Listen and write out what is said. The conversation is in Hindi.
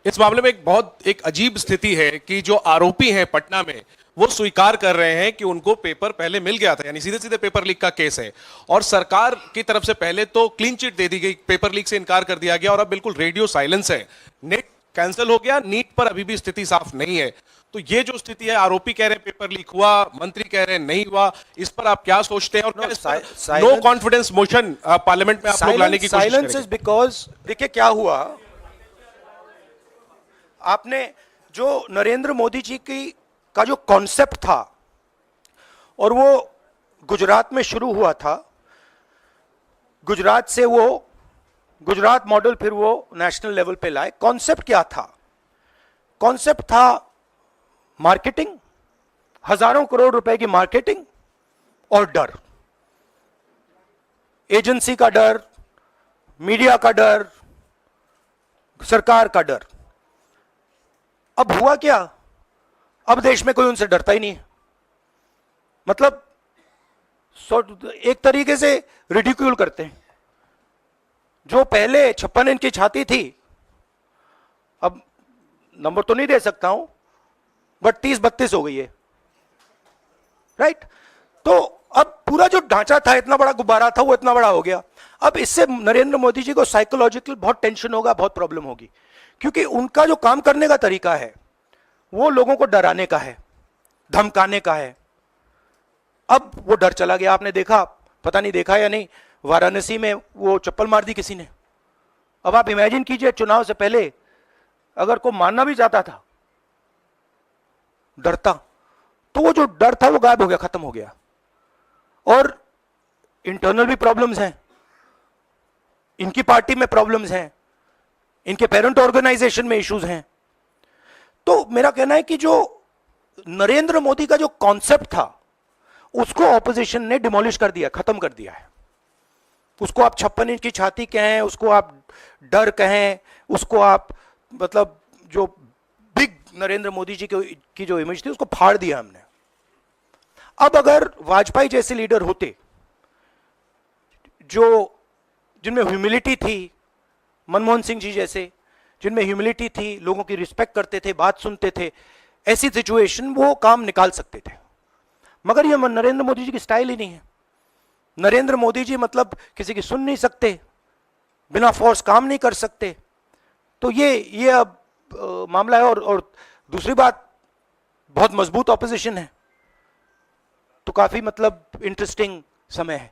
इस मामले में एक अजीब स्थिति है कि जो आरोपी हैं पटना में वो स्वीकार कर रहे हैं कि उनको पेपर पहले मिल गया था, यानी सीधे सीधे पेपर लीक का केस है। और सरकार की तरफ से पहले तो क्लीन चिट दे दी गई, पेपर लीक से इनकार कर दिया गया और अब बिल्कुल रेडियो साइलेंस है। नेट कैंसिल हो गया, नीट पर अभी भी स्थिति साफ नहीं है। तो ये जो स्थिति है, आरोपी कह रहे हैं पेपर लीक हुआ, मंत्री कह रहे हैं नहीं हुआ, इस पर आप क्या सोचते हैं? और क्या इस पर नो कॉन्फिडेंस मोशन पार्लियामेंट में आप लोग लाने की कोशिश करेंगे? बिकॉज देखिए क्या हुआ, आपने जो नरेंद्र मोदी जी की का जो कॉन्सेप्ट था और वो गुजरात में शुरू हुआ था, गुजरात से वो गुजरात मॉडल फिर वो नेशनल लेवल पे लाए। कॉन्सेप्ट क्या था? कॉन्सेप्ट था मार्केटिंग, हजारों करोड़ रुपए की मार्केटिंग और डर, एजेंसी का डर, मीडिया का डर, सरकार का डर। अब हुआ क्या? अब देश में कोई उनसे डरता ही नहीं है। मतलब एक तरीके से रिडिक्यूल करते हैं। जो पहले 56 इंच की छाती थी, अब नंबर तो नहीं दे सकता हूं, बट 30-32 हो गई है, राइट? तो अब पूरा जो ढांचा था, इतना बड़ा गुब्बारा था, वो इतना बड़ा हो गया। अब इससे नरेंद्र मोदी जी को साइकोलॉजिकल बहुत टेंशन होगा, बहुत प्रॉब्लम होगी, क्योंकि उनका जो काम करने का तरीका है वो लोगों को डराने का है, धमकाने का है। अब वो डर चला गया। आपने देखा, पता नहीं देखा या नहीं, वाराणसी में वो चप्पल मार दी किसी ने। अब आप इमेजिन कीजिए, चुनाव से पहले अगर कोई मारना भी चाहता था डरता, तो वो जो डर था वो गायब हो गया, खत्म हो गया। और इंटरनल भी प्रॉब्लम्स हैं, इनकी पार्टी में प्रॉब्लम्स हैं, इनके पेरेंट ऑर्गेनाइजेशन में इश्यूज हैं। तो मेरा कहना है कि जो नरेंद्र मोदी का जो कॉन्सेप्ट था उसको ऑपोजिशन ने डिमोलिश कर दिया, खत्म कर दिया है। उसको आप 56 इंच की छाती कहें, उसको आप डर कहें, उसको आप मतलब जो बिग नरेंद्र मोदी जी की जो इमेज थी उसको फाड़ दिया हमने। अब अगर वाजपेयी जैसे लीडर होते जो जिनमें ह्यूमिलिटी थी, मनमोहन सिंह जी जैसे जिनमें ह्यूमिलिटी थी, लोगों की रिस्पेक्ट करते थे, बात सुनते थे, ऐसी सिचुएशन वो काम निकाल सकते थे। मगर ये नरेंद्र मोदी जी की स्टाइल ही नहीं है। नरेंद्र मोदी जी मतलब किसी की सुन नहीं सकते, बिना फोर्स काम नहीं कर सकते। तो ये अब मामला है। और दूसरी बात, बहुत मजबूत ऑपोजिशन है, तो काफी मतलब इंटरेस्टिंग समय है।